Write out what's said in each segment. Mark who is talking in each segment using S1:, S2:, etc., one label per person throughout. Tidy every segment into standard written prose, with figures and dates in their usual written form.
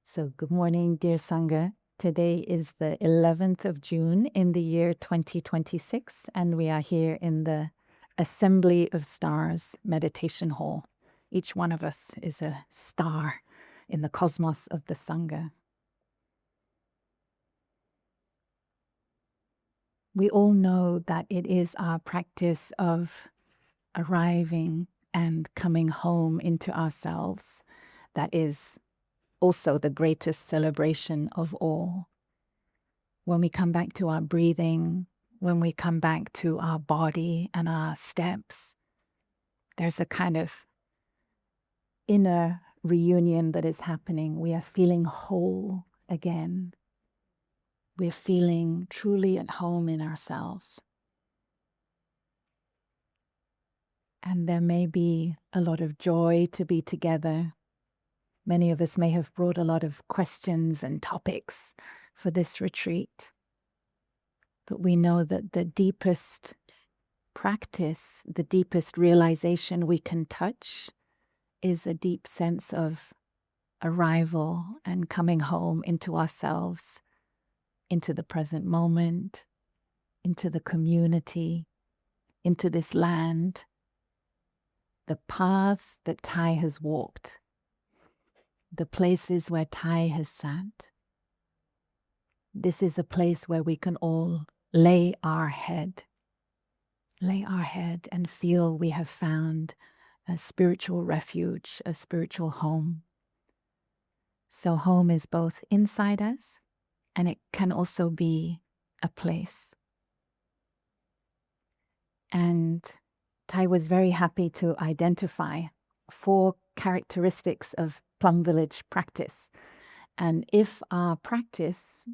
S1: So good morning, dear Sangha. Today is the 11th of June in the year 2026, and we are here in the Assembly of Stars meditation hall. Each one of us is a star in the cosmos of the Sangha. We all know that it is our practice of arriving and coming home into ourselves that is also the greatest celebration of all. When we come back to our breathing, when we come back to our body and our steps, there's a kind of inner reunion that is happening. We are feeling whole again. We're feeling truly at home in ourselves. And there may be a lot of joy to be together. Many of us may have brought a lot of questions and topics for this retreat. But we know that the deepest practice, the deepest realization we can touch is a deep sense of arrival and coming home into ourselves, into the present moment, into the community, into this land, the paths that Thai has walked, the places where Thai has sat. This is a place where we can all lay our head and feel we have found a spiritual refuge, a spiritual home. So home is both inside us, and it can also be a place. And Thai was very happy to identify 4 characteristics of Plum Village practice. And if our practice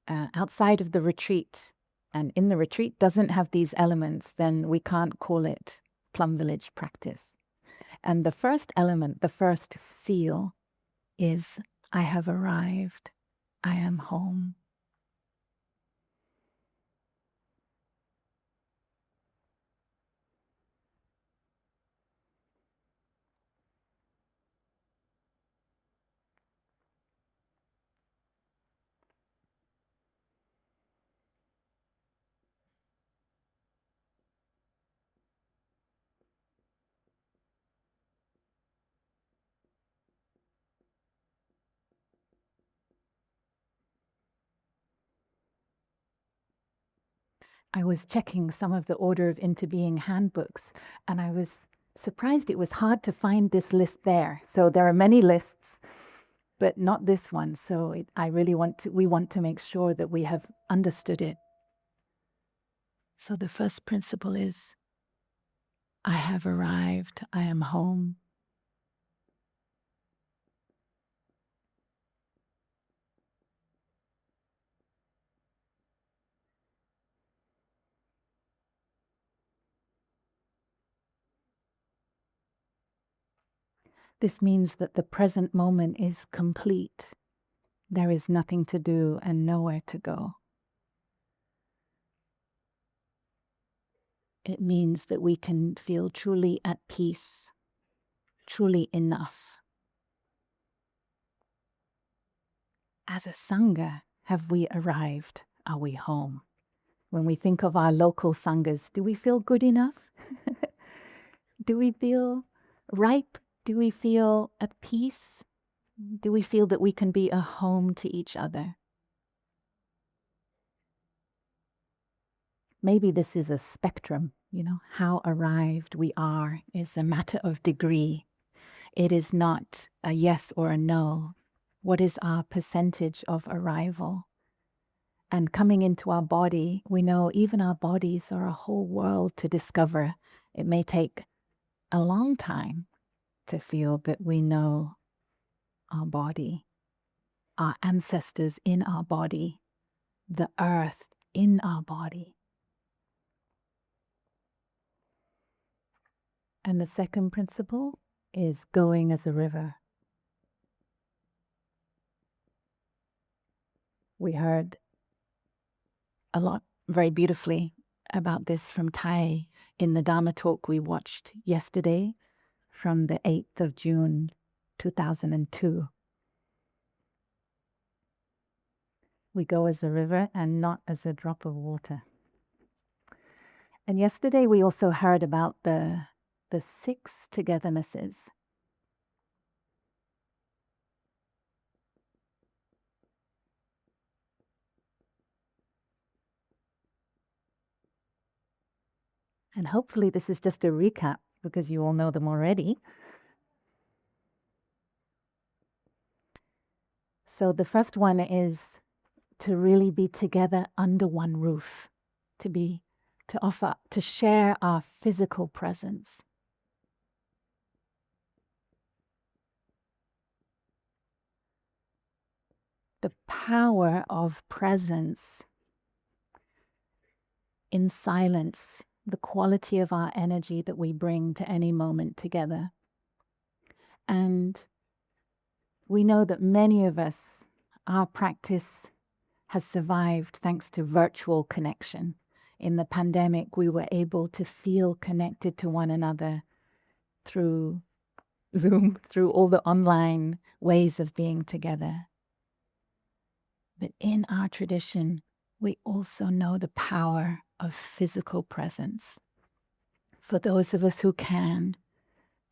S1: outside of the retreat and in the retreat doesn't have these elements, then we can't call it Plum Village practice. And the first element, the first seal, is I have arrived, I am home. I was checking some of the Order of Into Being handbooks, and I was surprised it was hard to find this list there. So there are many lists, but not this one. So we want to make sure that we have understood it. So the first principle is, I have arrived, I am home. This means that the present moment is complete. There is nothing to do and nowhere to go. It means that we can feel truly at peace, truly enough. As a Sangha, have we arrived? Are we home? When we think of our local Sanghas, do we feel good enough? Do we feel ripe? Do we feel at peace? Do we feel that we can be a home to each other? Maybe this is a spectrum, how arrived we are is a matter of degree. It is not a yes or a no. What is our percentage of arrival? And coming into our body, we know even our bodies are a whole world to discover. It may take a long time to feel that we know our body, our ancestors in our body, the earth in our body. And the second principle is going as a river. We heard a lot very beautifully about this from Thai in the Dharma talk we watched yesterday from the 8th of June. 2002. We go as a river and not as a drop of water. And yesterday we also heard about the 6 togethernesses. And hopefully this is just a recap because you all know them already. So the first one is to really be together under one roof, to share our physical presence. The power of presence in silence, the quality of our energy that we bring to any moment together. And we know that many of us, our practice has survived thanks to virtual connection. In the pandemic, we were able to feel connected to one another through Zoom, through all the online ways of being together. But in our tradition, we also know the power of physical presence. For those of us who can,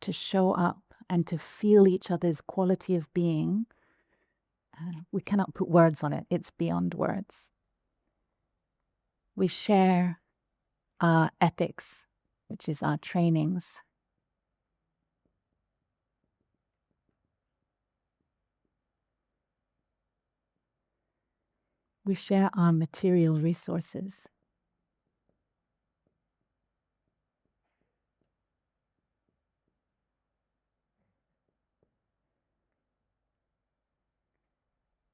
S1: to show up and to feel each other's quality of being, we cannot put words on it. It's beyond words. We share our ethics, which is our trainings. We share our material resources.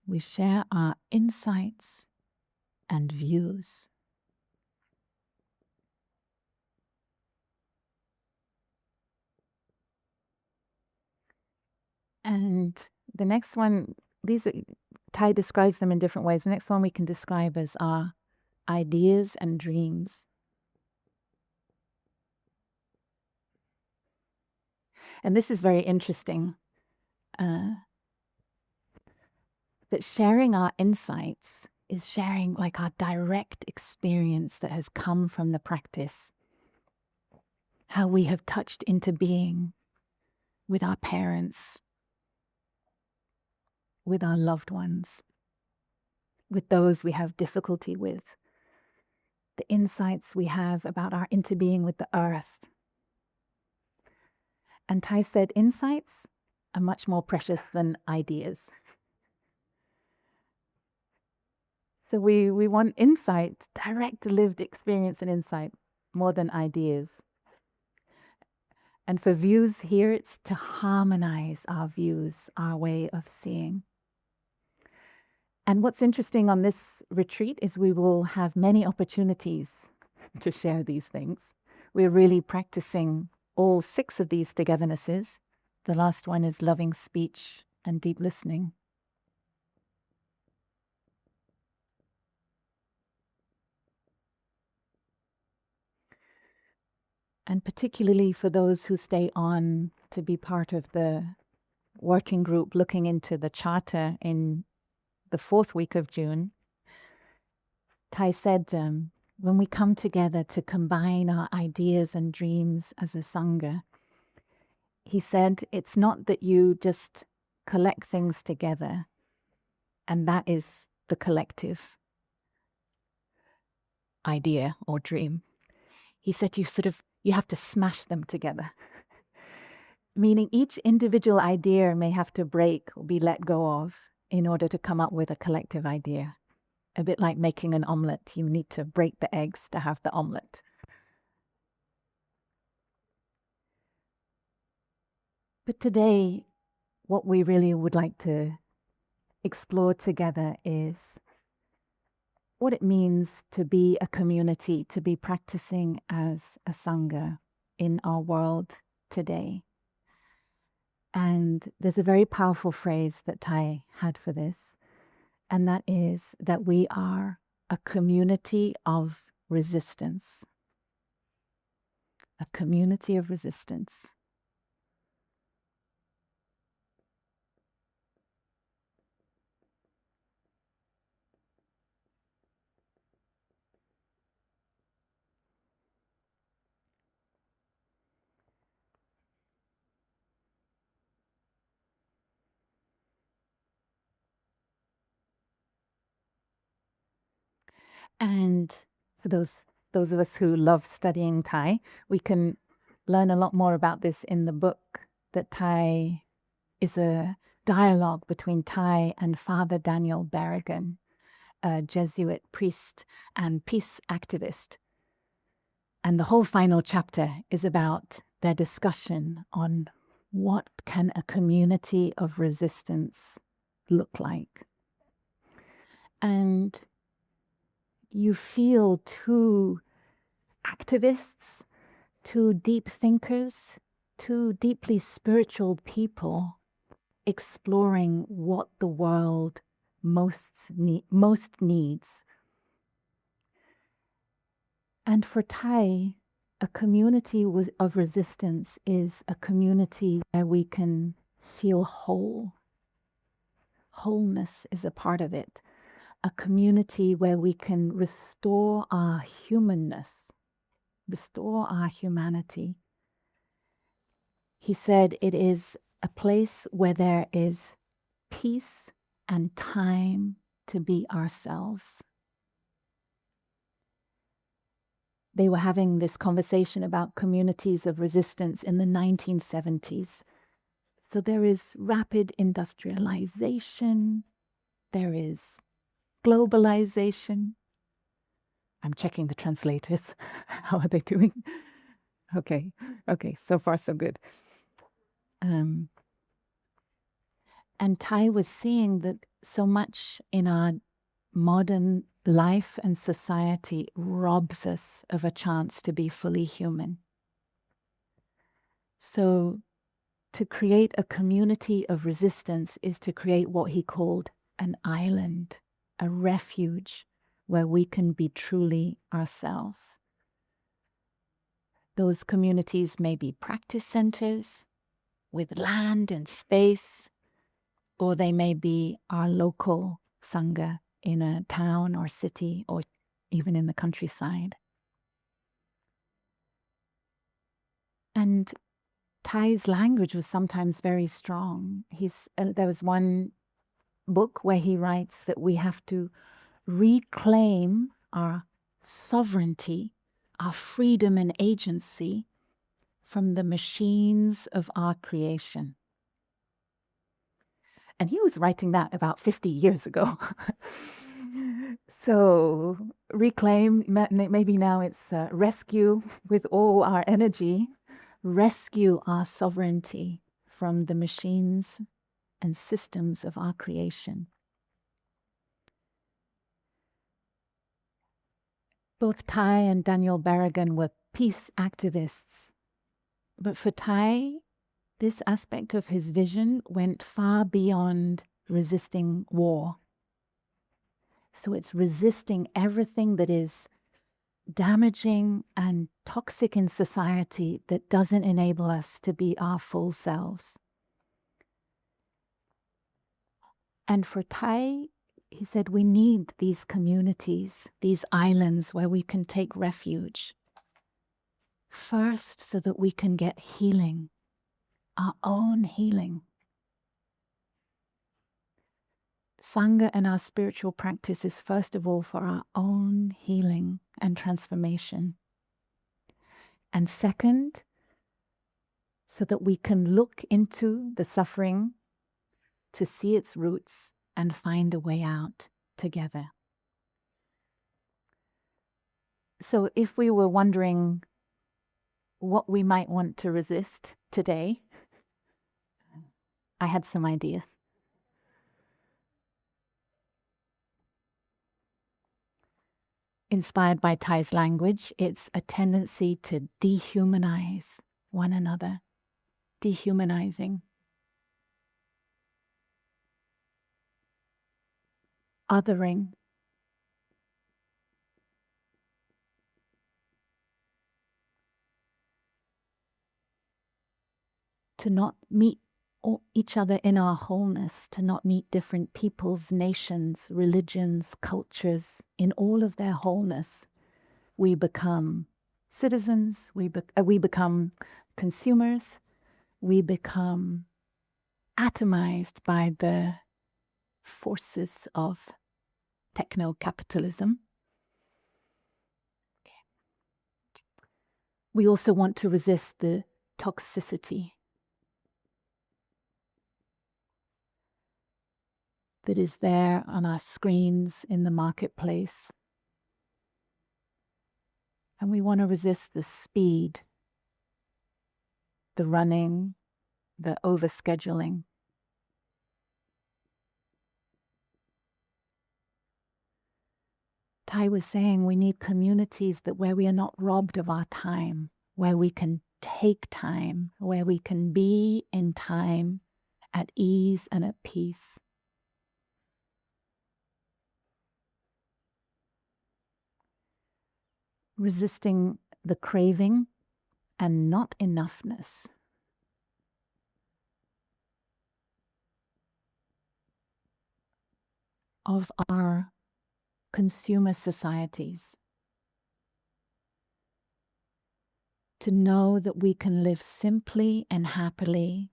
S1: We share our insights and views. And the next one, Thai describes them in different ways. The next one we can describe as our ideas and dreams. And this is very interesting, that sharing our insights is sharing like our direct experience that has come from the practice. How we have touched into being with our parents, with our loved ones, with those we have difficulty with, the insights we have about our interbeing with the earth. And Thai said insights are much more precious than ideas. So we want insight, direct lived experience and insight, more than ideas. And for views here, it's to harmonize our views, our way of seeing. And what's interesting on this retreat is we will have many opportunities to share these things. We're really practicing all 6 of these togethernesses. The last one is loving speech and deep listening. And particularly for those who stay on to be part of the working group looking into the charter in the 4th week of June, Thai said, when we come together to combine our ideas and dreams as a Sangha, he said, it's not that you just collect things together and that is the collective idea or dream. He said you have to smash them together. Meaning each individual idea may have to break or be let go of in order to come up with a collective idea. A bit like making an omelette. You need to break the eggs to have the omelette. But today, what we really would like to explore together is what it means to be a community, to be practicing as a Sangha in our world today. And there's a very powerful phrase that Thai had for this, and that is that we are a community of resistance. A community of resistance. And for those of us who love studying Thai, we can learn a lot more about this in the book. That Thai is a dialogue between Thai and Father Daniel Berrigan, a Jesuit priest and peace activist. And the whole final chapter is about their discussion on what can a community of resistance look like. And you feel two activists, two deep thinkers, two deeply spiritual people exploring what the world most needs. And for Thai, a community of resistance is a community where we can feel whole. Wholeness is a part of it. A community where we can restore our humanness, restore our humanity. He said it is a place where there is peace and time to be ourselves. They were having this conversation about communities of resistance in the 1970s. So there is rapid industrialization, there is globalization. I'm checking the translators. How are they doing? Okay, so far so good. And Thai was seeing that so much in our modern life and society robs us of a chance to be fully human. So to create a community of resistance is to create what he called an island, a refuge where we can be truly ourselves. Those communities may be practice centers with land and space, or they may be our local sangha in a town or city or even in the countryside. And Thai's language was sometimes very strong. There was one book where he writes that we have to reclaim our sovereignty, our freedom and agency from the machines of our creation. And he was writing that about 50 years ago. So reclaim, maybe now it's rescue with all our energy, rescue our sovereignty from the machines and systems of our creation. Both Thai and Daniel Berrigan were peace activists. But for Thai, this aspect of his vision went far beyond resisting war. So it's resisting everything that is damaging and toxic in society that doesn't enable us to be our full selves. And for Thai, he said we need these communities, these islands where we can take refuge. First, so that we can get healing, our own healing. Sangha and our spiritual practice is first of all for our own healing and transformation. And second, so that we can look into the suffering to see its roots and find a way out together. So if we were wondering what we might want to resist today, I had some ideas. Inspired by Thai's language, it's a tendency to dehumanize one another, dehumanizing. Othering. To not meet each other in our wholeness, to not meet different peoples, nations, religions, cultures in all of their wholeness. We become citizens, we become consumers, we become atomized by the forces of techno-capitalism. We also want to resist the toxicity that is there on our screens in the marketplace. And we want to resist the speed, the running, the overscheduling. Tai was saying we need communities where we are not robbed of our time, where we can take time, where we can be in time at ease and at peace. Resisting the craving and not enoughness. Of our consumer societies. To know that we can live simply and happily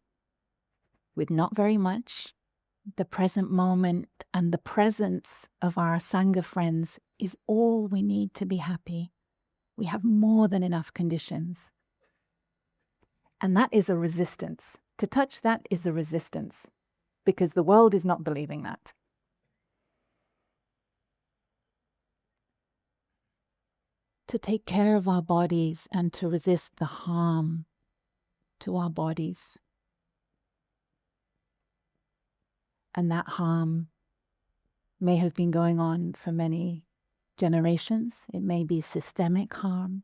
S1: with not very much. The present moment and the presence of our Sangha friends is all we need to be happy. We have more than enough conditions. And that is a resistance. To touch that is a resistance, because the world is not believing that. To take care of our bodies and to resist the harm to our bodies. And that harm may have been going on for many generations. It may be systemic harm,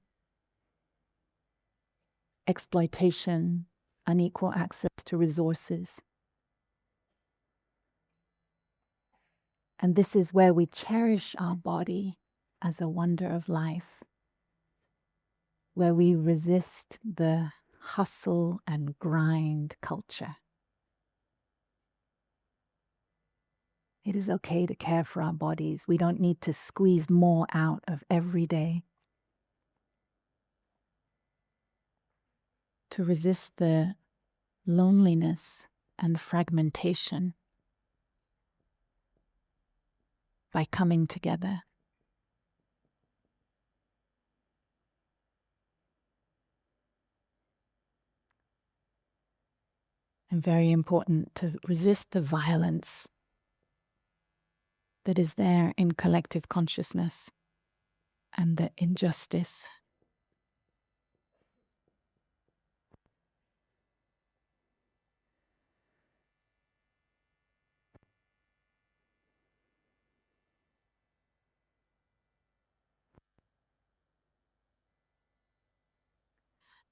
S1: exploitation, unequal access to resources. And this is where we cherish our body as a wonder of life, where we resist the hustle and grind culture. It is okay to care for our bodies. We don't need to squeeze more out of every day. To resist the loneliness and fragmentation by coming together. And very important to resist the violence that is there in collective consciousness and the injustice.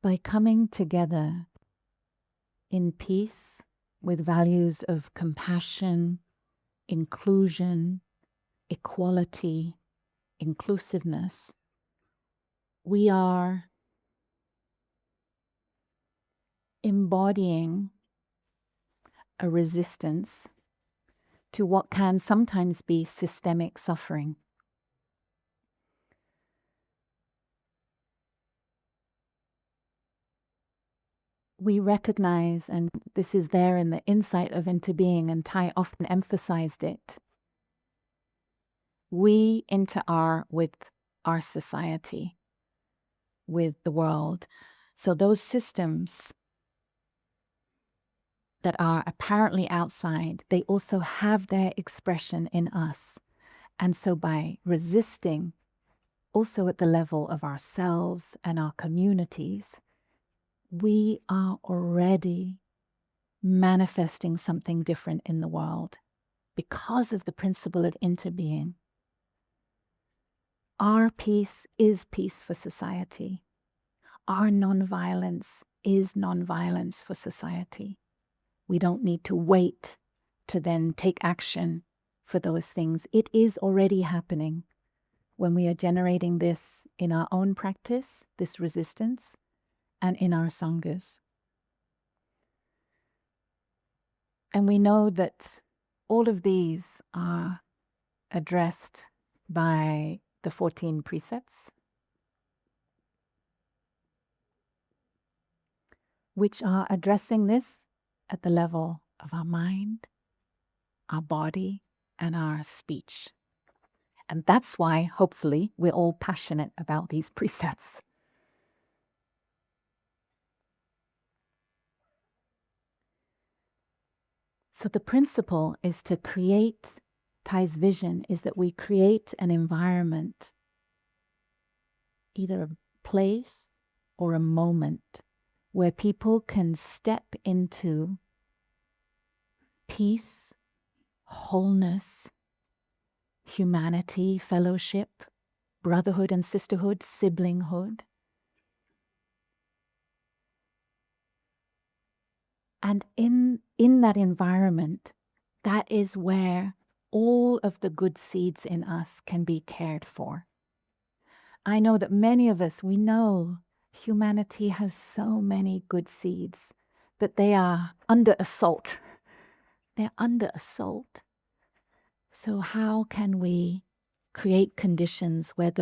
S1: By coming together in peace with values of compassion, inclusion, equality, inclusiveness, we are embodying a resistance to what can sometimes be systemic suffering. We recognize, and this is there in the insight of Into Being, and Tai often emphasized it, we inter-are with our society, with the world. So those systems that are apparently outside, they also have their expression in us. And so by resisting, also at the level of ourselves and our communities, we are already manifesting something different in the world because of the principle of interbeing. Our peace is peace for society. Our nonviolence is nonviolence for society. We don't need to wait to then take action for those things. It is already happening when we are generating this in our own practice, this resistance, and in our sanghas. And we know that all of these are addressed by the 14 precepts, which are addressing this at the level of our mind, our body, and our speech. And that's why, hopefully, we're all passionate about these precepts. So the principle is to create, Thai's vision is that we create an environment, either a place or a moment, where people can step into peace, wholeness, humanity, fellowship, brotherhood and sisterhood, siblinghood. And in that environment, that is where all of the good seeds in us can be cared for. I know that many of us, we know humanity has so many good seeds, but they are under assault. They're under assault. So how can we create conditions where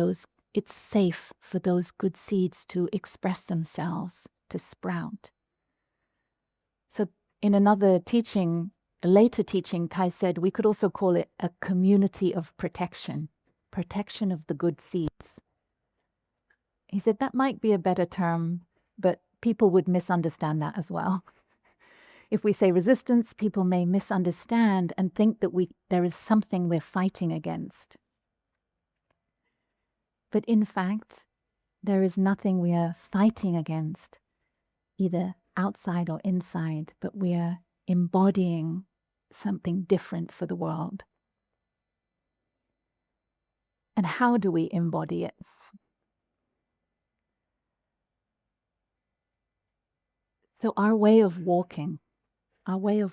S1: it's safe for those good seeds to express themselves, to sprout? So in another teaching, a later teaching, Thai said we could also call it a community of protection of the good seeds. He said that might be a better term, but people would misunderstand that as well. If we say resistance, people may misunderstand and think that there is something we're fighting against. But in fact, there is nothing we are fighting against, either outside or inside, but we are embodying something different for the world. And how do we embody it? So our way of walking, the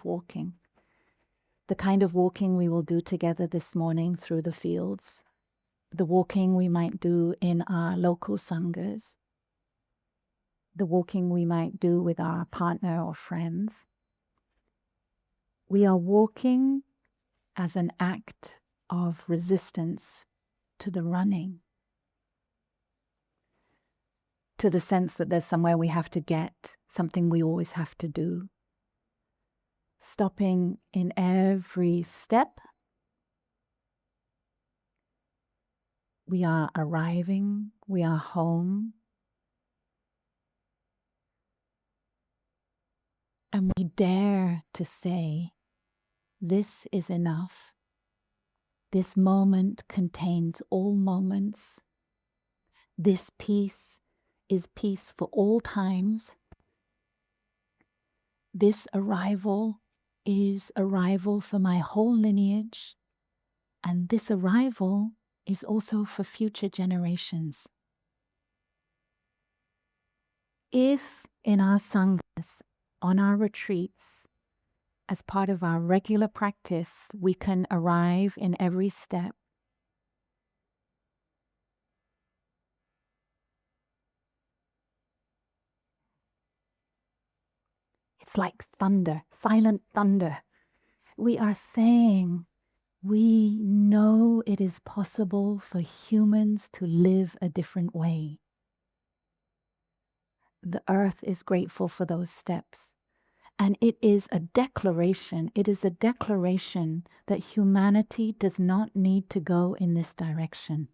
S1: kind of walking we will do together this morning through the fields, the walking we might do in our local sanghas, the walking we might do with our partner or friends. We are walking as an act of resistance to the running, to the sense that there's somewhere we have to get, something we always have to do. Stopping in every step. We are arriving, we are home. And we dare to say, this is enough. This moment contains all moments. This peace is peace for all times. This arrival is arrival for my whole lineage. And this arrival is also for future generations. If in our sanghas, on our retreats, as part of our regular practice, we can arrive in every step, it's like thunder, silent thunder. We are saying, we know it is possible for humans to live a different way. The earth is grateful for those steps. And it is a declaration that humanity does not need to go in this direction.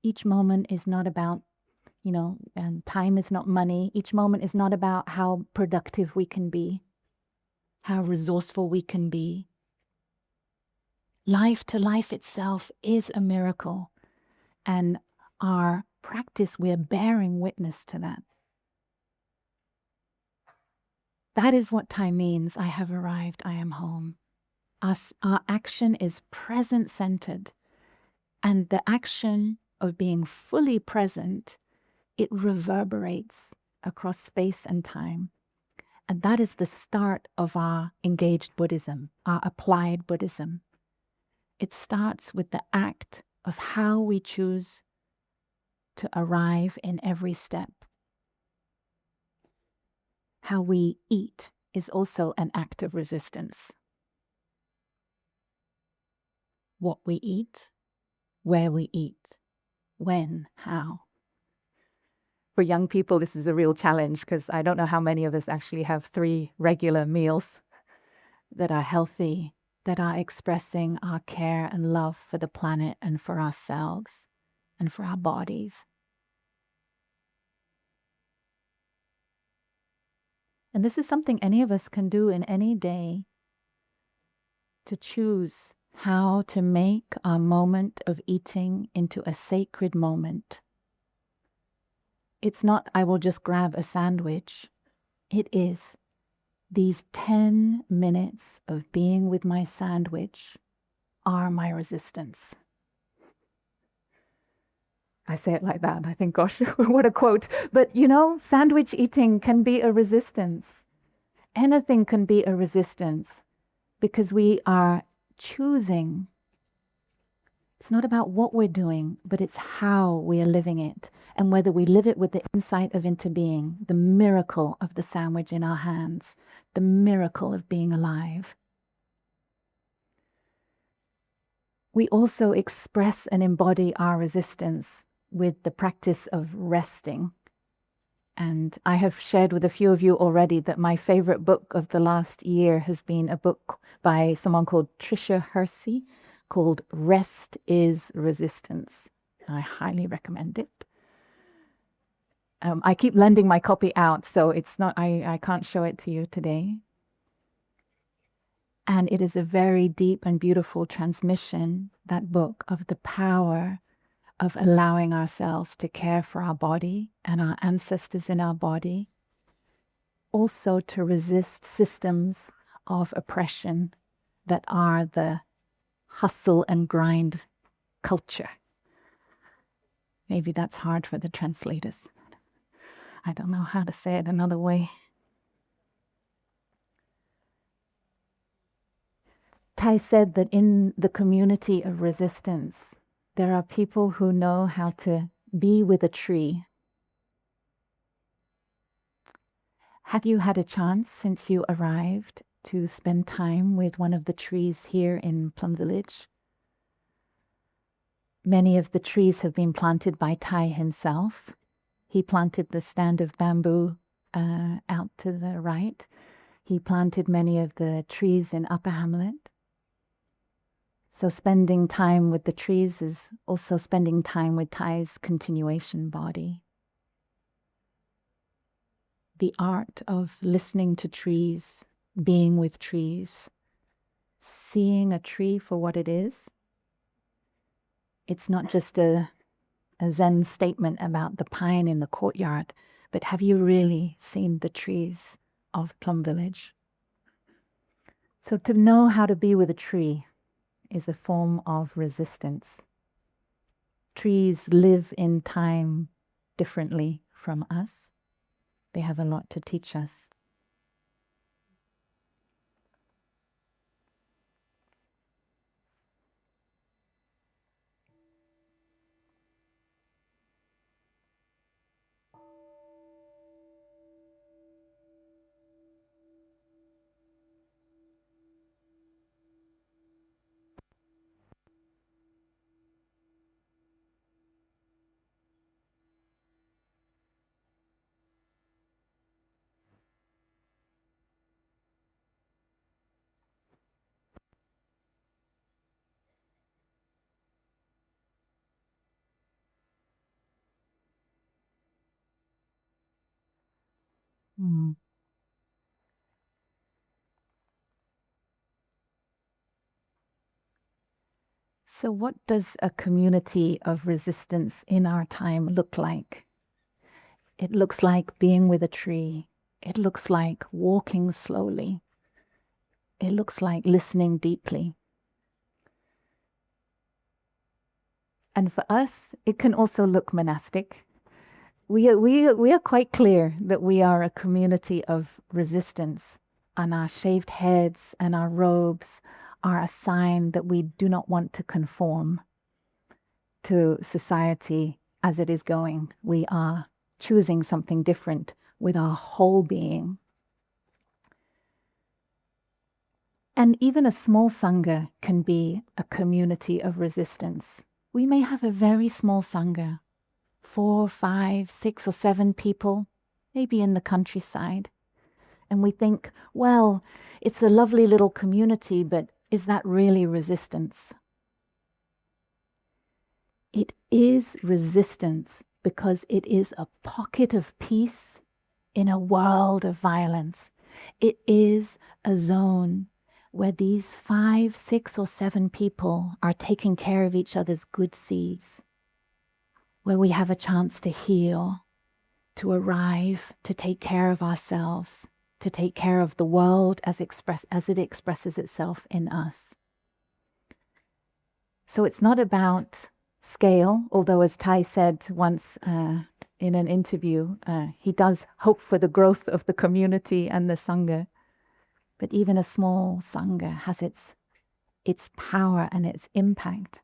S1: Each moment is not about, and time is not money. Each moment is not about how productive we can be, how resourceful we can be. Life to life itself is a miracle. And our practice, we're bearing witness to that. That is what Thai means. I have arrived, I am home. Our action is present-centered. And the action of being fully present, it reverberates across space and time. And that is the start of our engaged Buddhism, our applied Buddhism. It starts with the act of how we choose to arrive in every step. How we eat is also an act of resistance. What we eat, where we eat, when, how. For young people, this is a real challenge because I don't know how many of us actually have 3 regular meals that are healthy, that are expressing our care and love for the planet and for ourselves and for our bodies. And this is something any of us can do in any day, to choose how to make our moment of eating into a sacred moment. It's not, I will just grab a sandwich. It is these 10 minutes of being with my sandwich are my resistance. I say it like that. I think, gosh, what a quote. But you know, sandwich eating can be a resistance. Anything can be a resistance because we are choosing. It's not about what we're doing, but it's how we are living it, and whether we live it with the insight of into being, the miracle of the sandwich in our hands, the miracle of being alive. We also express and embody our resistance with the practice of resting. And I have shared with a few of you already that my favorite book of the last year has been a book by someone called Tricia Hersey called Rest is Resistance. I highly recommend it. I keep lending my copy out, so it's not, I can't show it to you today. And it is a very deep and beautiful transmission, that book, of the power of allowing ourselves to care for our body and our ancestors in our body. Also to resist systems of oppression that are the hustle and grind culture. Maybe that's hard for the translators. I don't know how to say it another way. Tai said that in the community of resistance, there are people who know how to be with a tree. Have you had a chance since you arrived to spend time with one of the trees here in Plum Village? Many of the trees have been planted by Tai himself. He planted the stand of bamboo out to the right. He planted many of the trees in Upper Hamlet. So spending time with the trees is also spending time with Tai's continuation body. The art of listening to trees, being with trees, seeing a tree for what it is. It's not just a Zen statement about the pine in the courtyard, but have you really seen the trees of Plum Village? So to know how to be with a tree is a form of resistance. Trees live in time differently from us. They have a lot to teach us. Mm. So what does a community of resistance in our time look like? It looks like being with a tree. It looks like walking slowly. It looks like listening deeply. And for us, it can also look monastic. We are quite clear that we are a community of resistance, and our shaved heads and our robes are a sign that we do not want to conform to society as it is going. We are choosing something different with our whole being. And even a small sangha can be a community of resistance. We may have a very small sangha, 4, 5, 6 or 7 people, maybe in the countryside. And we think, well, it's a lovely little community, but is that really resistance? It is resistance because it is a pocket of peace in a world of violence. It is a zone where these 5, 6, or 7 people are taking care of each other's good seeds, where we have a chance to heal, to arrive, to take care of ourselves, to take care of the world as it expresses itself in us. So it's not about scale, although as Tai said once in an interview, he does hope for the growth of the community and the Sangha. But even a small Sangha has its power and its impact.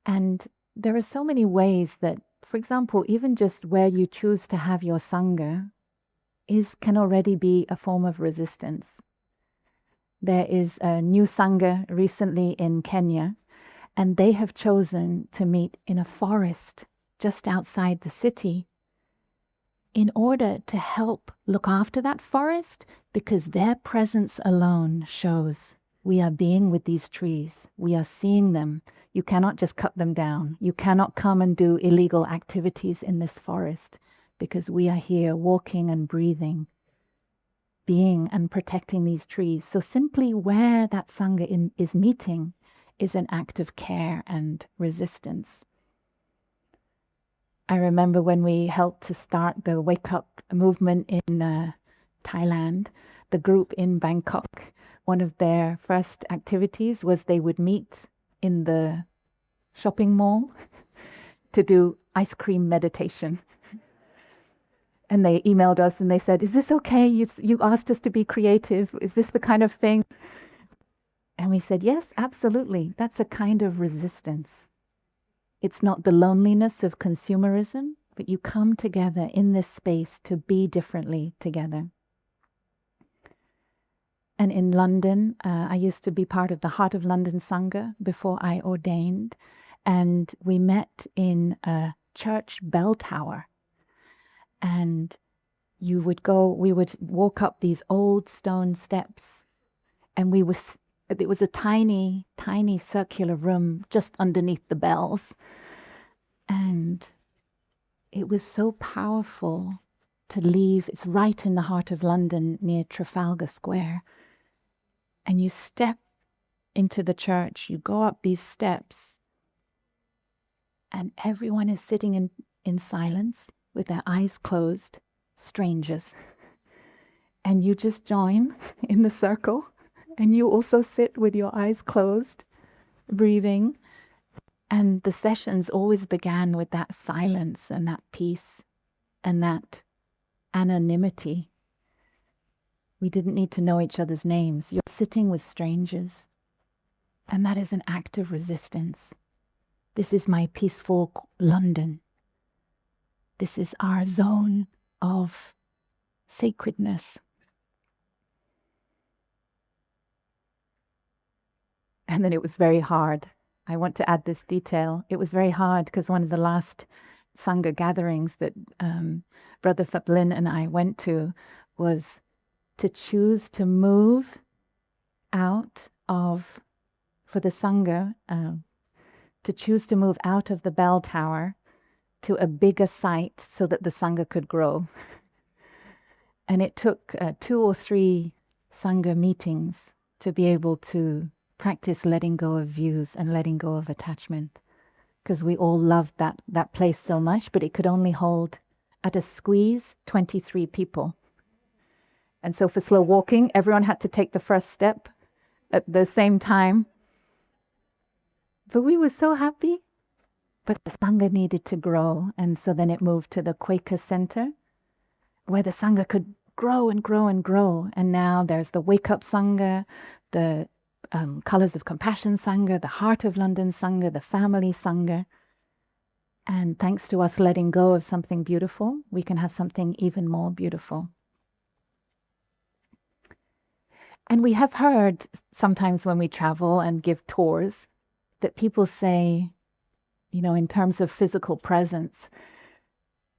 S1: And there are so many ways that, for example, even just where you choose to have your Sangha can already be a form of resistance. There is a new Sangha recently in Kenya, and they have chosen to meet in a forest just outside the city in order to help look after that forest, because their presence alone shows we are being with these trees. We are seeing them. You cannot just cut them down. You cannot come and do illegal activities in this forest, because we are here walking and breathing, being and protecting these trees. So simply where that Sangha is meeting is an act of care and resistance. I remember when we helped to start the Wake Up movement in Thailand, the group in Bangkok, one of their first activities was they would meet in the shopping mall to do ice cream meditation. And they emailed us and they said, "Is this okay? You asked us to be creative. Is this the kind of thing?" And we said, "Yes, absolutely. That's a kind of resistance. It's not the loneliness of consumerism, but you come together in this space to be differently together." And in London, I used to be part of the Heart of London Sangha before I ordained. And we met in a church bell tower. And we would walk up these old stone steps. And it was a tiny, tiny circular room just underneath the bells. And it was so powerful to leave. It's right in the heart of London near Trafalgar Square. And you step into the church, you go up these steps, and everyone is sitting in silence with their eyes closed, strangers. And you just join in the circle, and you also sit with your eyes closed, breathing. And the sessions always began with that silence and that peace and that anonymity. We didn't need to know each other's names. You're sitting with strangers. And that is an act of resistance. This is my peaceful London. This is our zone of sacredness. And then it was very hard. I want to add this detail. It was very hard because one of the last Sangha gatherings that Brother Phap Lin and I went to was to choose to move out of, for the Sangha, to choose to move out of the bell tower to a bigger site so that the Sangha could grow. And it took 2 or 3 Sangha meetings to be able to practice letting go of views and letting go of attachment, because we all loved that place so much, but it could only hold, at a squeeze, 23 people. And so for slow walking, everyone had to take the first step at the same time. But we were so happy. But the Sangha needed to grow, and so then it moved to the Quaker Center, where the Sangha could grow and grow and grow. And now there's the Wake Up Sangha, the Colors of Compassion Sangha, the Heart of London Sangha, the Family Sangha. And thanks to us letting go of something beautiful, we can have something even more beautiful. And we have heard sometimes when we travel and give tours that people say, in terms of physical presence,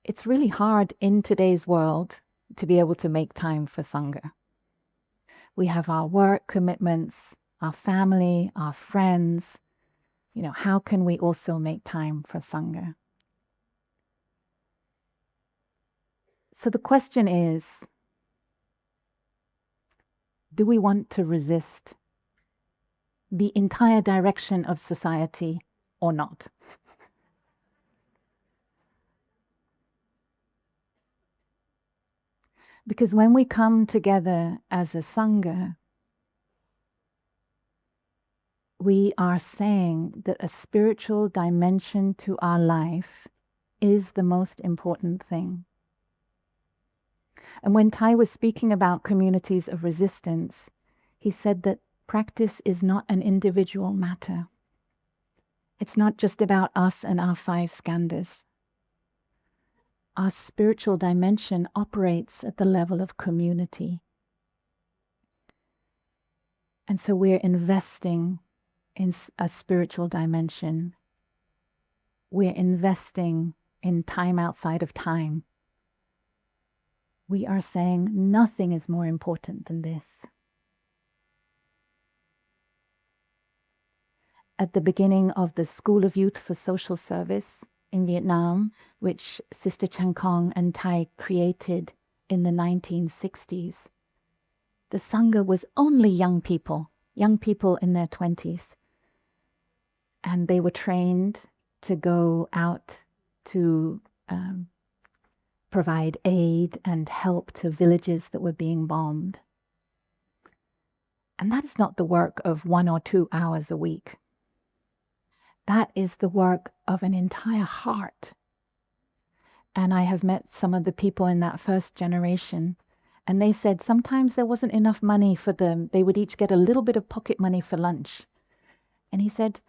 S1: it's really hard in today's world to be able to make time for Sangha. We have our work commitments, our family, our friends. How can we also make time for Sangha? So the question is, do we want to resist the entire direction of society or not? Because when we come together as a Sangha, we are saying that a spiritual dimension to our life is the most important thing. And when Tai was speaking about communities of resistance, he said that practice is not an individual matter. It's not just about us and our 5 skandhas. Our spiritual dimension operates at the level of community. And so we're investing in a spiritual dimension. We're investing in time outside of time. We are saying nothing is more important than this. At the beginning of the School of Youth for Social Service in Vietnam, which Sister Chan Khong and Tai created in the 1960s, the Sangha was only young people in their 20s. And they were trained to go out to provide aid and help to villages that were being bombed. And that is not the work of 1 or 2 hours a week. That is the work of an entire heart. And I have met some of the people in that first generation, and they said sometimes there wasn't enough money for them. They would each get a little bit of pocket money for lunch. And he said,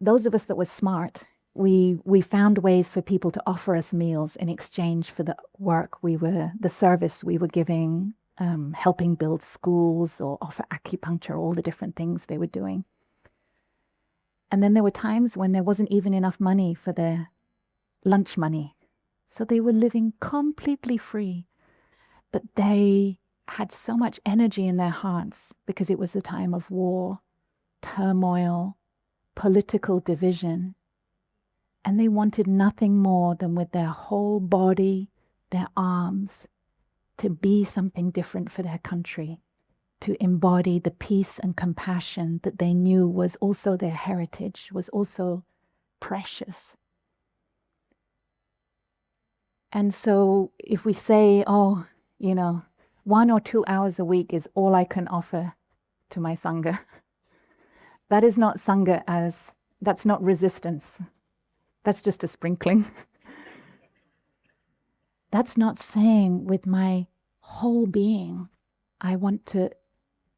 S1: those of us that were smart, we found ways for people to offer us meals in exchange for the work the service we were giving, helping build schools or offer acupuncture, all the different things they were doing. And then there were times when there wasn't even enough money for their lunch money. So they were living completely free. But they had so much energy in their hearts because it was the time of war, turmoil, political division. And they wanted nothing more than with their whole body, their arms, to be something different for their country, to embody the peace and compassion that they knew was also their heritage, was also precious. And so if we say, 1 or 2 hours a week is all I can offer to my Sangha, that is not Sangha that's not resistance. That's just a sprinkling. That's not saying with my whole being, I want to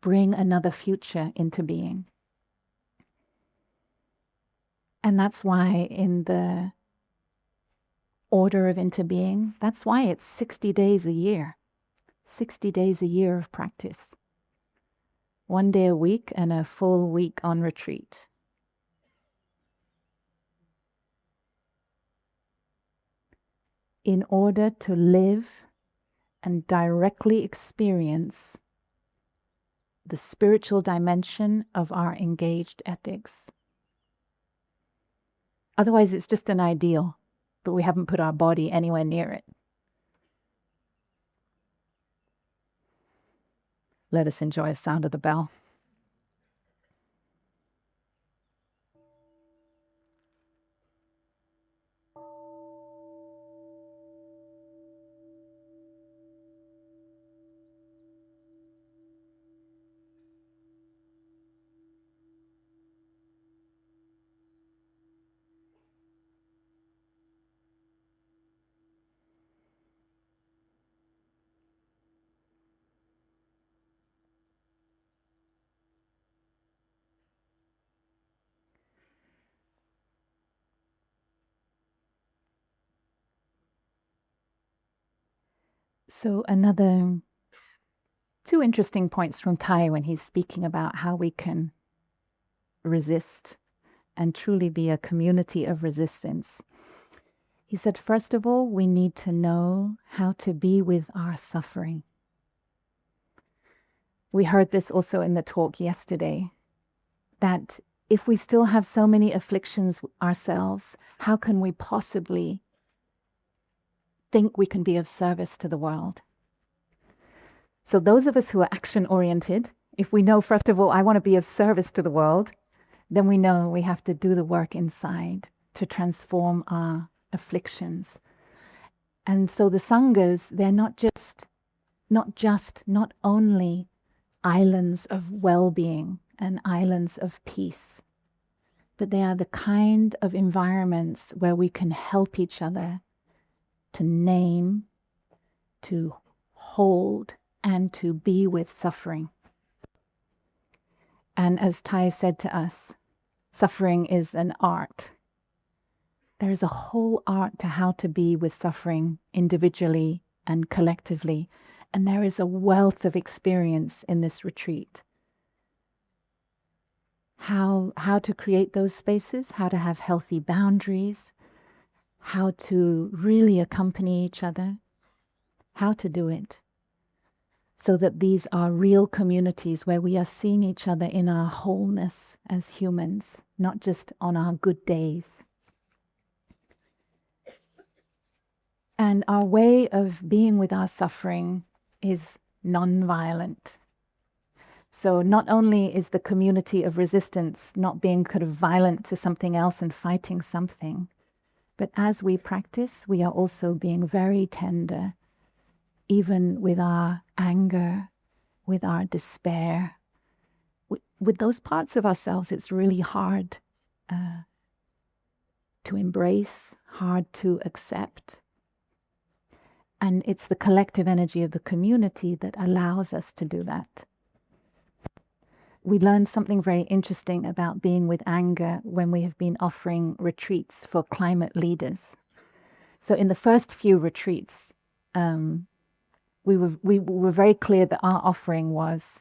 S1: bring another future into being. And that's why in the order of interbeing, that's why it's 60 days a year. 60 days a year of practice. 1 day a week and a full week on retreat. In order to live and directly experience the spiritual dimension of our engaged ethics. Otherwise, it's just an ideal, but we haven't put our body anywhere near it. Let us enjoy the sound of the bell. So another 2 interesting points from Tai when he's speaking about how we can resist and truly be a community of resistance. He said, first of all, we need to know how to be with our suffering. We heard this also in the talk yesterday, that if we still have so many afflictions ourselves, how can we possibly think we can be of service to the world. So those of us who are action-oriented, if we know, first of all, I want to be of service to the world, then we know we have to do the work inside to transform our afflictions. And so the sanghas, they're not only islands of well-being and islands of peace, but they are the kind of environments where we can help each other to name, to hold, and to be with suffering. And as Tai said to us, suffering is an art. There is a whole art to how to be with suffering individually and collectively. And there is a wealth of experience in this retreat. How to create those spaces, how to have healthy boundaries, how to really accompany each other, how to do it so that these are real communities where we are seeing each other in our wholeness as humans, not just on our good days. And our way of being with our suffering is non-violent. So not only is the community of resistance not being kind of violent to something else and fighting something, but as we practice, we are also being very tender, even with our anger, with our despair. With those parts of ourselves, it's really hard to embrace, hard to accept. And it's the collective energy of the community that allows us to do that. We learned something very interesting about being with anger when we have been offering retreats for climate leaders. So in the first few retreats, we were very clear that our offering was,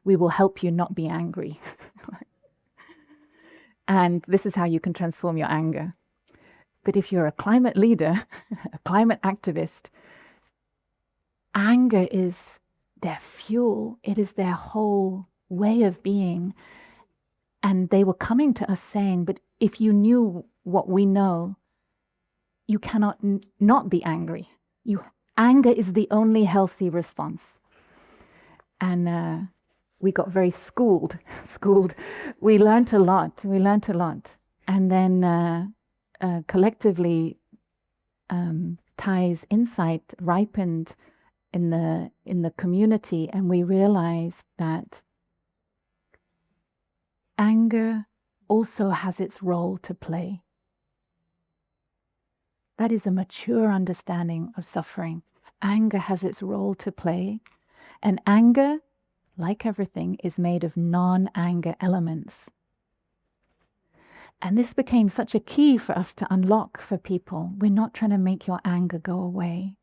S1: we will help you not be angry. And this is how you can transform your anger. But if you're a climate leader, a climate activist, anger is their fuel. It is their whole way of being. And they were coming to us saying, but if you knew what we know, you cannot not be angry. Anger is the only healthy response. And we got very schooled. We learned a lot. And then collectively, Thai's insight ripened in the community, and we realized that anger also has its role to play. That is a mature understanding of suffering. Anger has its role to play, and anger, like everything, is made of non-anger elements. And this became such a key for us to unlock for people. We're not trying to make your anger go away.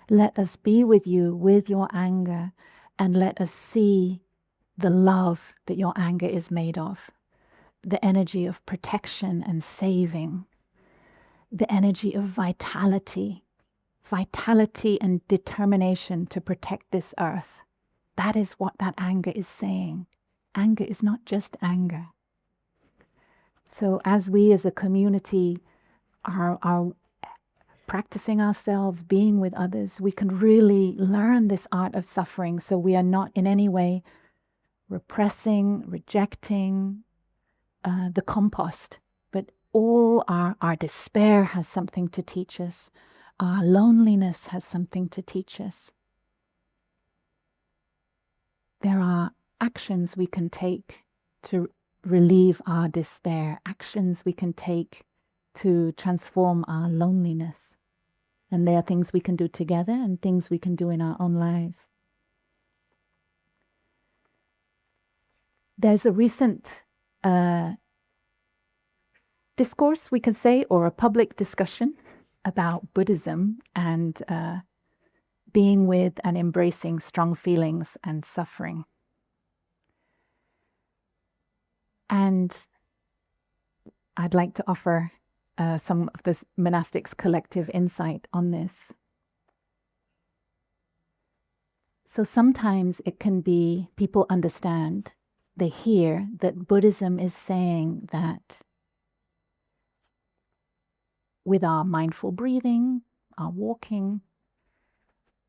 S1: Let us be with you with your anger, and let us see the love that your anger is made of, the energy of protection and saving, the energy of vitality and determination to protect this earth. That is what that anger is saying. Anger is not just anger. So as we as a community are practicing ourselves, being with others, we can really learn this art of suffering, so we are not in any way repressing, rejecting the compost, but all our despair has something to teach us. Our loneliness has something to teach us. There are actions we can take to relieve our despair, actions we can take to transform our loneliness. And there are things we can do together and things we can do in our own lives. There's a recent discourse, we can say, or a public discussion about Buddhism and being with and embracing strong feelings and suffering. And I'd like to offer some of the monastics' collective insight on this. So sometimes it can be, people understand, they hear that Buddhism is saying that with our mindful breathing, our walking,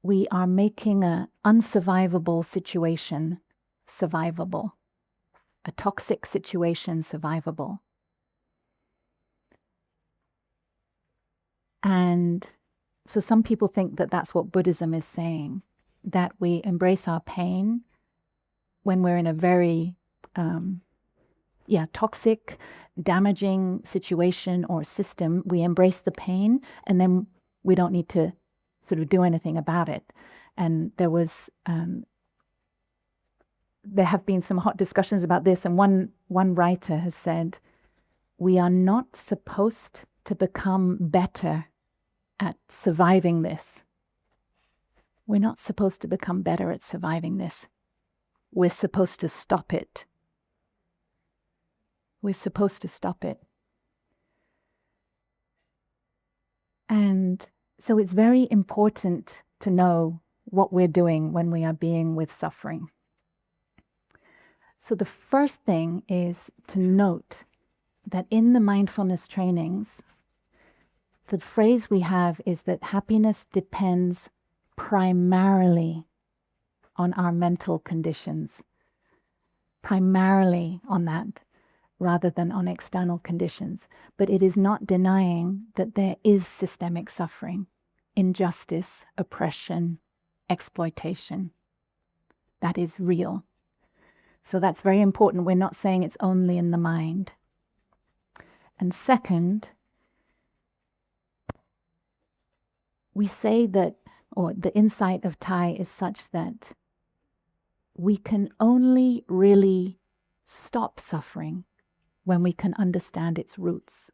S1: we are making an unsurvivable situation survivable, a toxic situation survivable. And so some people think that that's what Buddhism is saying, that we embrace our pain when we're in a very toxic, damaging situation or system. We embrace the pain and then we don't need to sort of do anything about it. And there have been some hot discussions about this, and one writer has said, we are not supposed to become better at surviving this. We're not supposed to become better at surviving this. We're supposed to stop it. We're supposed to stop it. And so it's very important to know what we're doing when we are being with suffering. So the first thing is to note that in the mindfulness trainings, the phrase we have is that happiness depends primarily on our mental conditions, primarily on that, rather than on external conditions. But it is not denying that there is systemic suffering, injustice, oppression, exploitation. That is real. So that's very important. We're not saying it's only in the mind. And second, we say that, or the insight of Thai is such that we can only really stop suffering when we can understand its roots.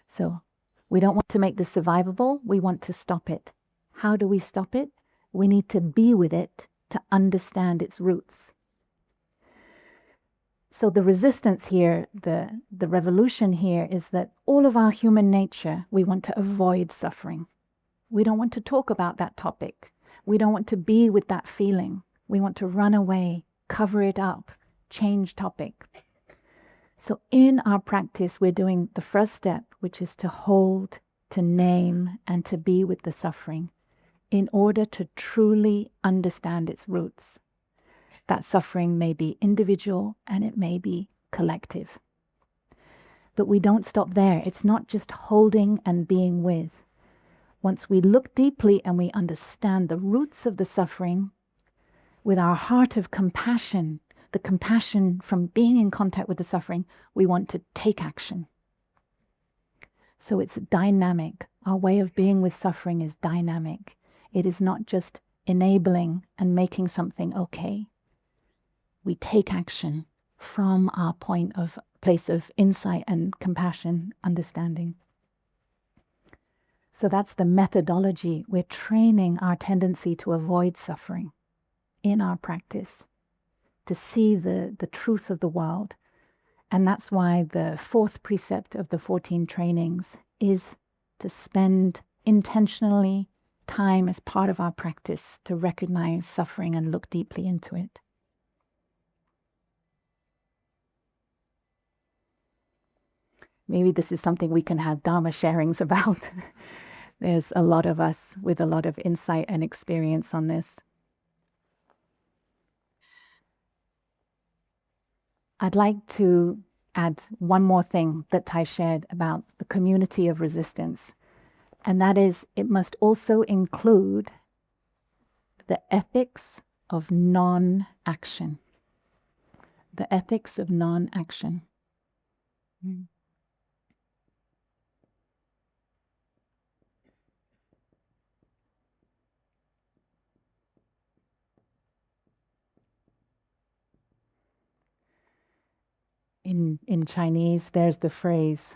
S1: So we don't want to make this survivable, we want to stop it. How do we stop it? We need to be with it to understand its roots. So the resistance here, the revolution here is that all of our human nature, we want to avoid suffering. We don't want to talk about that topic. We don't want to be with that feeling. We want to run away, cover it up, change topic. So in our practice, we're doing the first step, which is to hold, to name, and to be with the suffering in order to truly understand its roots. That suffering may be individual and it may be collective. But we don't stop there. It's not just holding and being with. Once we look deeply and we understand the roots of the suffering, with our heart of compassion, the compassion from being in contact with the suffering, we want to take action. So it's dynamic. Our way of being with suffering is dynamic. It is not just enabling and making something okay. We take action from our place of insight and compassion, understanding. So that's the methodology. We're training our tendency to avoid suffering in our practice, to see the truth of the world. And that's why the fourth precept of the 14 trainings is to spend intentionally time as part of our practice to recognize suffering and look deeply into it. Maybe this is something we can have Dharma sharings about. There's a lot of us with a lot of insight and experience on this. I'd like to add one more thing that Thai shared about the community of resistance, and that is it must also include the ethics of non-action. The ethics of non-action. In Chinese, there's the phrase,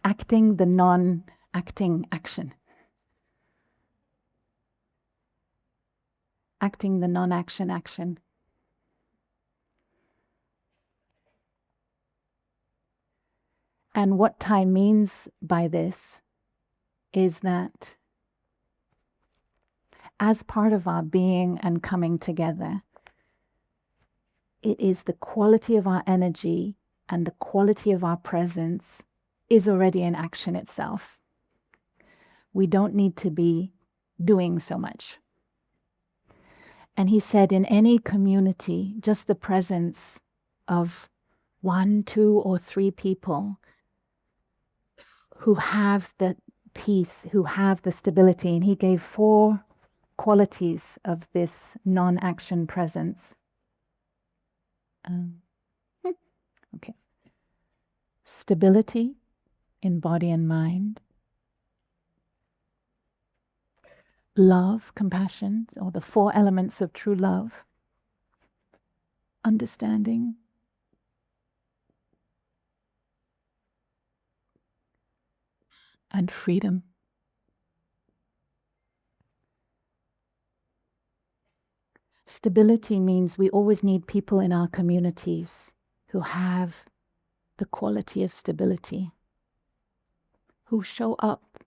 S1: acting the non-acting action. Acting the non-action action. And what Thai means by this is that as part of our being and coming together, it is the quality of our energy and the quality of our presence is already an action itself. We don't need to be doing so much. And he said, in any community, just the presence of 1, 2, or 3 people who have the peace, who have the stability. And he gave 4 qualities of this non-action presence. Okay. Stability in body and mind. Love, compassion, or the 4 elements of true love. Understanding. And freedom. Stability means we always need people in our communities who have the quality of stability, who show up,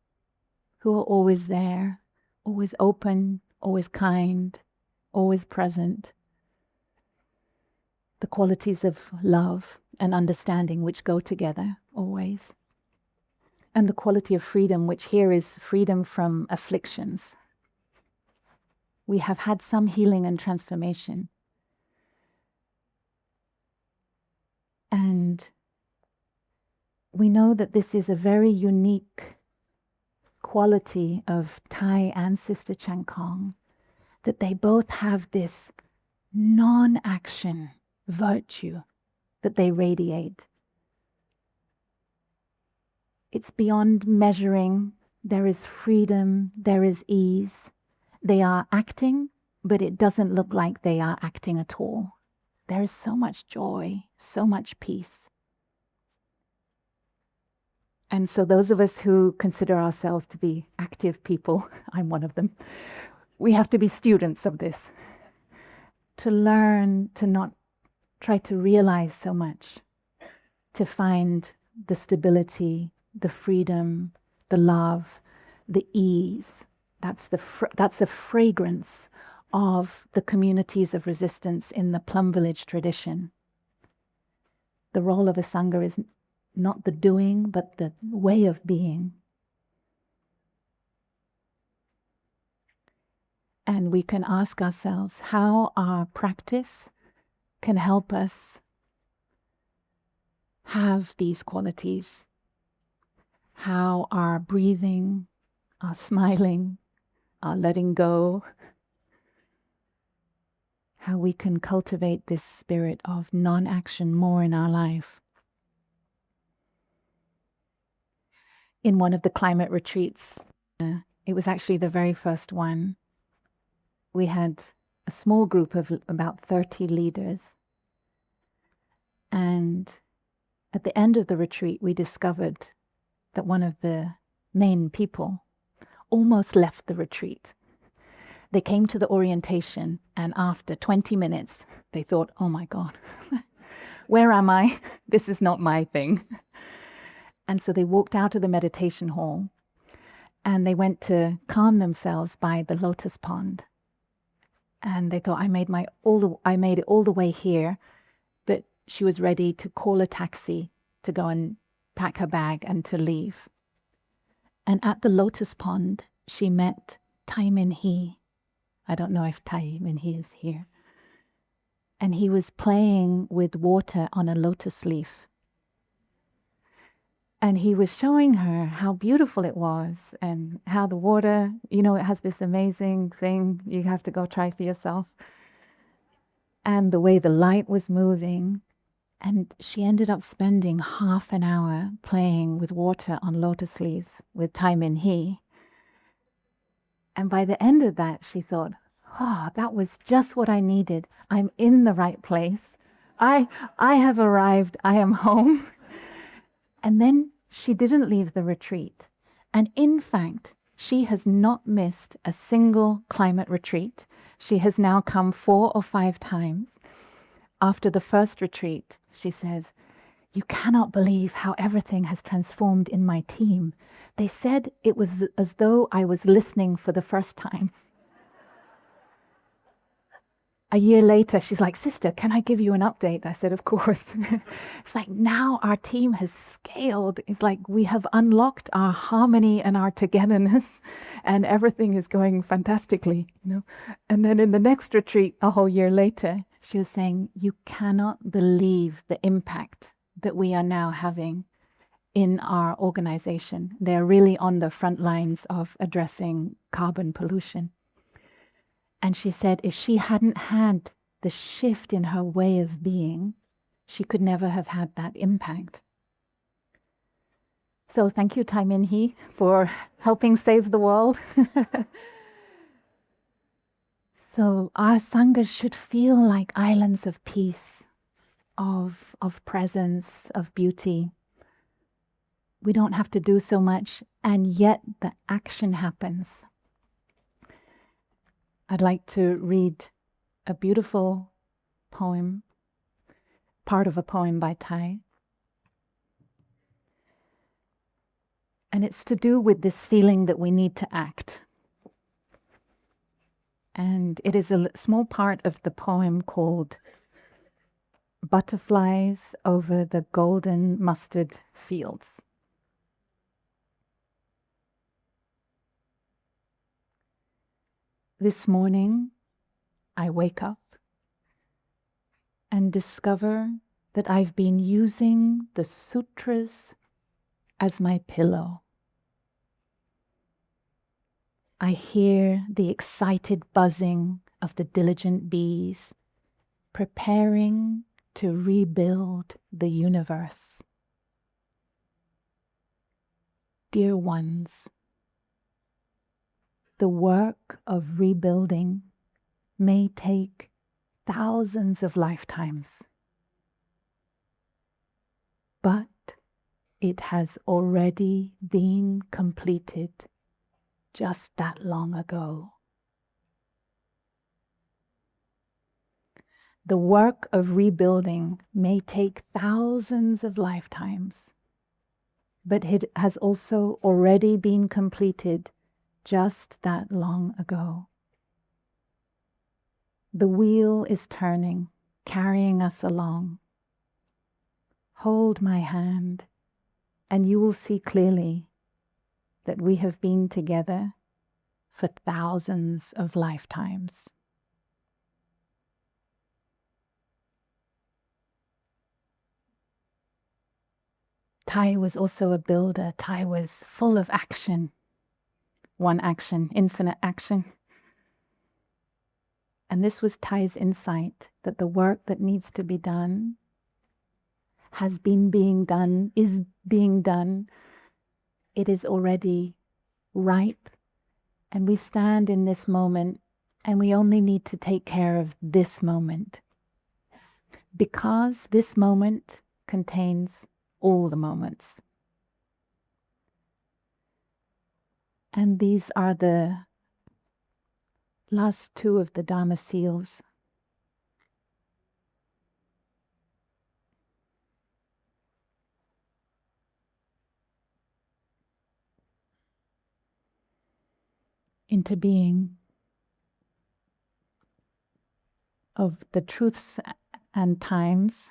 S1: who are always there, always open, always kind, always present. The qualities of love and understanding which go together always. And the quality of freedom, which here is freedom from afflictions. We have had some healing and transformation. And we know that this is a very unique quality of Tai and Sister Chan Kong, that they both have this non-action virtue that they radiate. It's beyond measuring. There is freedom, there is ease. They are acting, but it doesn't look like they are acting at all. There is so much joy, so much peace. And so those of us who consider ourselves to be active people, I'm one of them, we have to be students of this, to learn to not try to realize so much, to find the stability, the freedom, the love, the ease. That's the fragrance of the communities of resistance in the Plum Village tradition. The role of a Sangha is not the doing, but the way of being. And we can ask ourselves how our practice can help us have these qualities, how our breathing, our smiling, our letting go, how we can cultivate this spirit of non-action more in our life. In one of the climate retreats, it was actually the very first one, we had a small group of about 30 leaders. And at the end of the retreat, we discovered that one of the main people almost left the retreat. They came to the orientation, and after 20 minutes, they thought, oh my God, where am I? This is not my thing. And so they walked out of the meditation hall, and they went to calm themselves by the lotus pond. And they thought, I made it all the way here, but she was ready to call a taxi to go and pack her bag and to leave. And at the lotus pond, she met Tai Min Hee. I don't know if Tai Min Hee is here. And he was playing with water on a lotus leaf. And he was showing her how beautiful it was and how the water, it has this amazing thing you have to go try for yourself. And the way the light was moving. And she ended up spending half an hour playing with water on lotus leaves with Tai Min Hee. And by the end of that, she thought, that was just what I needed. I'm in the right place. I have arrived. I am home. And then she didn't leave the retreat. And in fact, she has not missed a single climate retreat. She has now come 4 or 5 times. After the first retreat, she says, you cannot believe how everything has transformed in my team. They said it was as though I was listening for the first time. a year later, she's like, "Sister, can I give you an update?" I said, "Of course." It's like now our team has scaled. It's like we have unlocked our harmony and our togetherness, and everything is going fantastically. And then in the next retreat, a whole year later, she was saying, "You cannot believe the impact that we are now having in our organization. They're really on the front lines of addressing carbon pollution." And she said if she hadn't had the shift in her way of being, she could never have had that impact. So thank you, Tai Min Hee, for helping save the world. So our sanghas should feel like islands of peace, of presence, of beauty. We don't have to do so much, and yet the action happens. I'd like to read a beautiful poem, part of a poem by Tai. And it's to do with this feeling that we need to act. And it is a small part of the poem called Butterflies Over the Golden Mustard Fields. This morning, I wake up and discover that I've been using the sutras as my pillow. I hear the excited buzzing of the diligent bees, preparing to rebuild the universe. Dear ones, the work of rebuilding may take thousands of lifetimes, but it has already been completed just that long ago. The work of rebuilding may take thousands of lifetimes, but it has also already been completed just that long ago. The wheel is turning, carrying us along. Hold my hand, and you will see clearly that we have been together for thousands of lifetimes. Tai was also a builder. Tai was full of action. One action, infinite action. And this was Tai's insight, that the work that needs to be done has been being done, is being done. It is already ripe. And we stand in this moment, and we only need to take care of this moment. Because this moment contains all the moments. And these are the last two of the Dharma seals. Into being of the truths and times.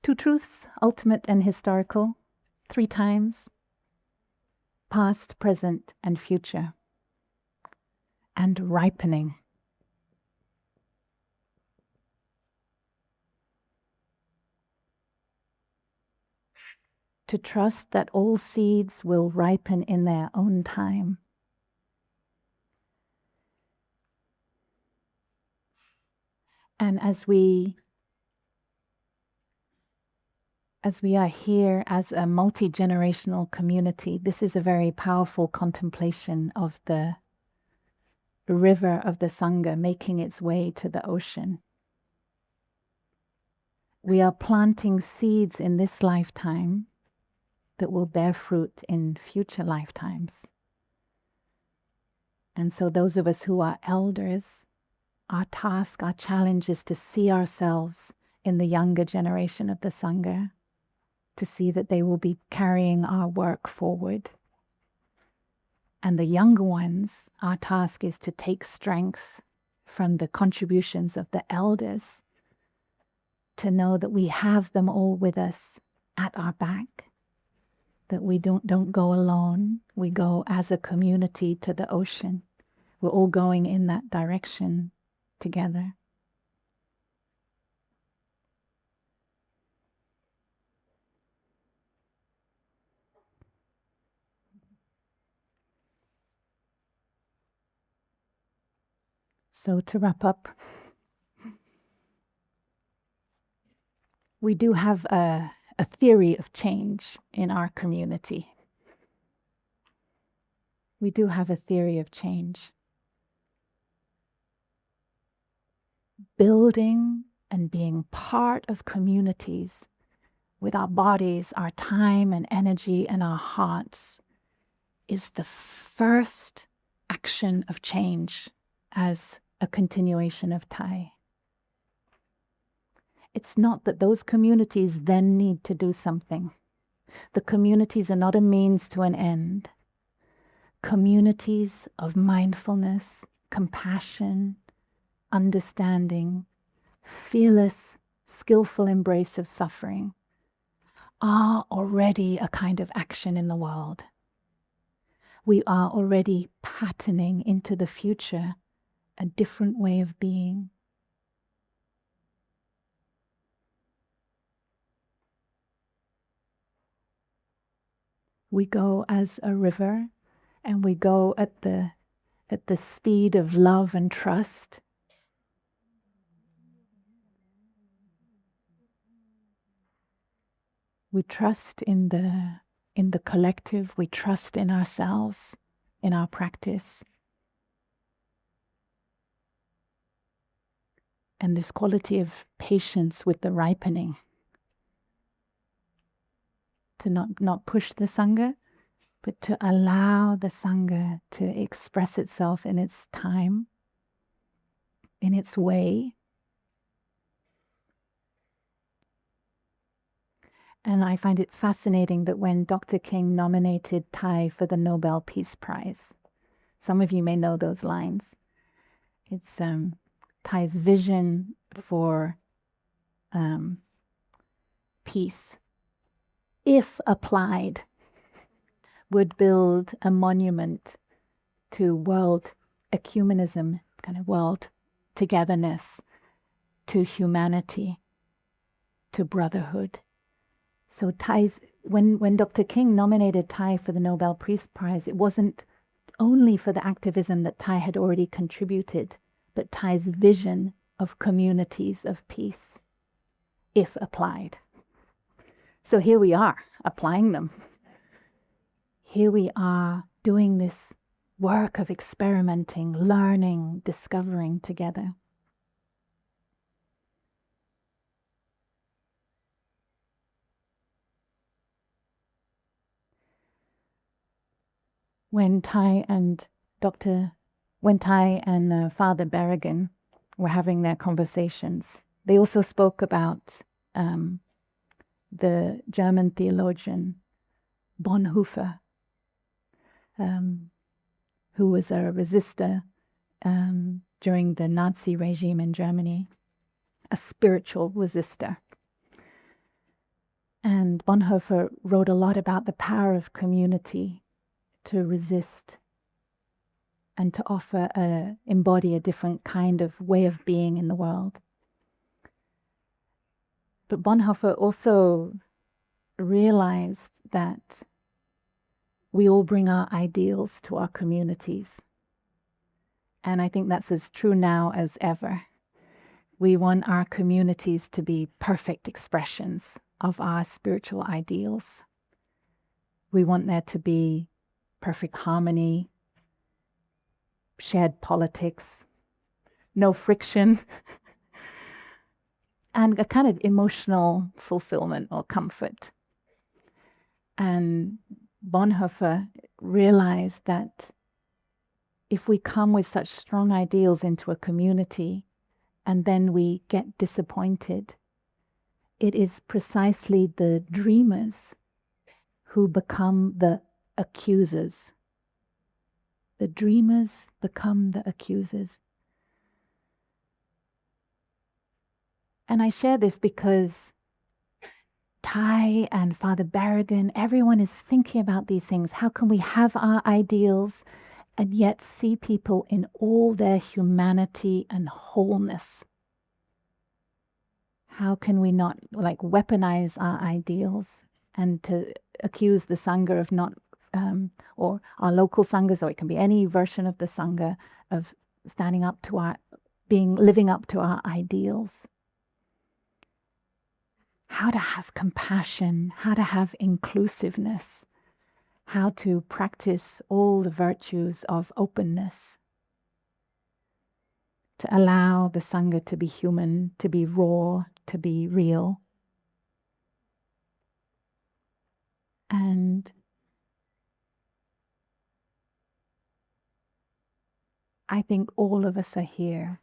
S1: Two truths, ultimate and historical, 3 times, past, present, and future, and ripening. To trust that all seeds will ripen in their own time. And as we are here as a multi-generational community, this is a very powerful contemplation of the river of the Sangha making its way to the ocean. We are planting seeds in this lifetime that will bear fruit in future lifetimes. And so those of us who are elders, our task, our challenge is to see ourselves in the younger generation of the Sangha, to see that they will be carrying our work forward. And the younger ones, our task is to take strength from the contributions of the elders, to know that we have them all with us at our back, that we don't go alone. We go as a community to the ocean. We're all going in that direction together. So to wrap up, we do have a theory of change in our community. We do have a theory of change. Building and being part of communities with our bodies, our time and energy and our hearts is the first action of change as a continuation of Thai. It's not that those communities then need to do something. The communities are not a means to an end. Communities of mindfulness, compassion, understanding, fearless, skillful embrace of suffering are already a kind of action in the world. We are already patterning into the future a different way of being. We go as a river, and we go at the speed of love and trust. We trust in the collective, we trust in ourselves, in our practice. And this quality of patience with the ripening. To not push the Sangha, but to allow the Sangha to express itself in its time, in its way. And I find it fascinating that when Dr. King nominated Thai for the Nobel Peace Prize, some of you may know those lines. It's Thai's vision for peace, if applied, would build a monument to world ecumenism, kind of world togetherness, to humanity, to brotherhood. So Thai's, when Dr. King nominated Thai for the Nobel Peace Prize, it wasn't only for the activism that Thai had already contributed, but Thai's vision of communities of peace, if applied. So here we are, applying them. Here we are doing this work of experimenting, learning, discovering together. When Thai and Father Berrigan were having their conversations, they also spoke about the German theologian Bonhoeffer, who was a resistor during the Nazi regime in Germany, a spiritual resistor. And Bonhoeffer wrote a lot about the power of community to resist and to embody a different kind of way of being in the world. But Bonhoeffer also realized that we all bring our ideals to our communities. And I think that's as true now as ever. We want our communities to be perfect expressions of our spiritual ideals. We want there to be perfect harmony, shared politics, no friction, and a kind of emotional fulfillment or comfort. And Bonhoeffer realized that if we come with such strong ideals into a community and then we get disappointed, it is precisely the dreamers who become the accusers. The dreamers become the accusers. And I share this because Tai and Father Berrigan, everyone is thinking about these things. How can we have our ideals and yet see people in all their humanity and wholeness? How can we not weaponize our ideals and to accuse the Sangha of not, or our local Sanghas, or it can be any version of the Sangha, of standing up to living up to our ideals? How to have compassion, how to have inclusiveness, how to practice all the virtues of openness, to allow the Sangha to be human, to be raw, to be real. And I think all of us are here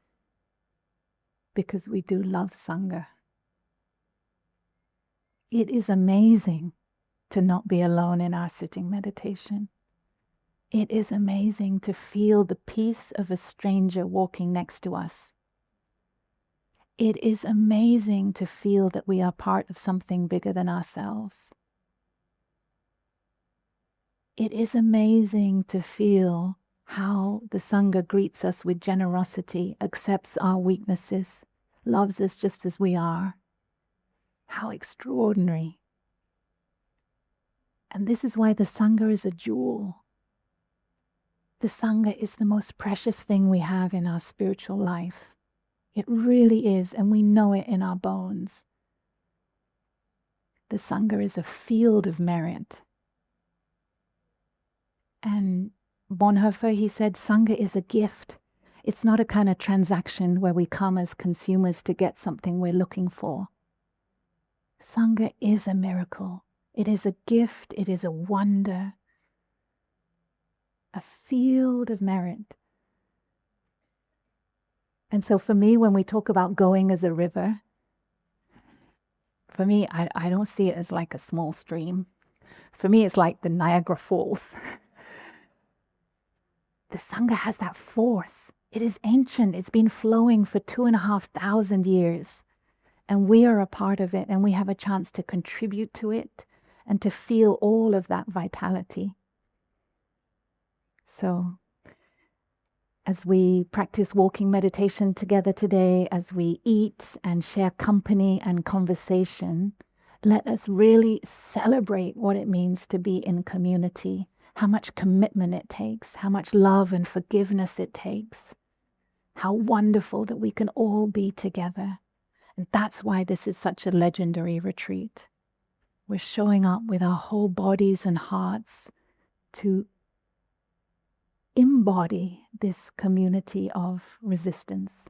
S1: because we do love Sangha. It is amazing to not be alone in our sitting meditation. It is amazing to feel the peace of a stranger walking next to us. It is amazing to feel that we are part of something bigger than ourselves. It is amazing to feel how the Sangha greets us with generosity, accepts our weaknesses, loves us just as we are. How extraordinary. And this is why the Sangha is a jewel. The Sangha is the most precious thing we have in our spiritual life. It really is, and we know it in our bones. The Sangha is a field of merit. And Bonhoeffer, he said, Sangha is a gift. It's not a kind of transaction where we come as consumers to get something we're looking for. Sangha is a miracle. It is a gift. It is a wonder. A field of merit. And so for me, when we talk about going as a river, for me, I don't see it as like a small stream. For me, it's like the Niagara Falls. The Sangha has that force. It is ancient. It's been flowing for 2,500 years. And we are a part of it, and we have a chance to contribute to it and to feel all of that vitality. So, as we practice walking meditation together today, as we eat and share company and conversation, let us really celebrate what it means to be in community, how much commitment it takes, how much love and forgiveness it takes, how wonderful that we can all be together. And that's why this is such a legendary retreat. We're showing up with our whole bodies and hearts to embody this community of resistance.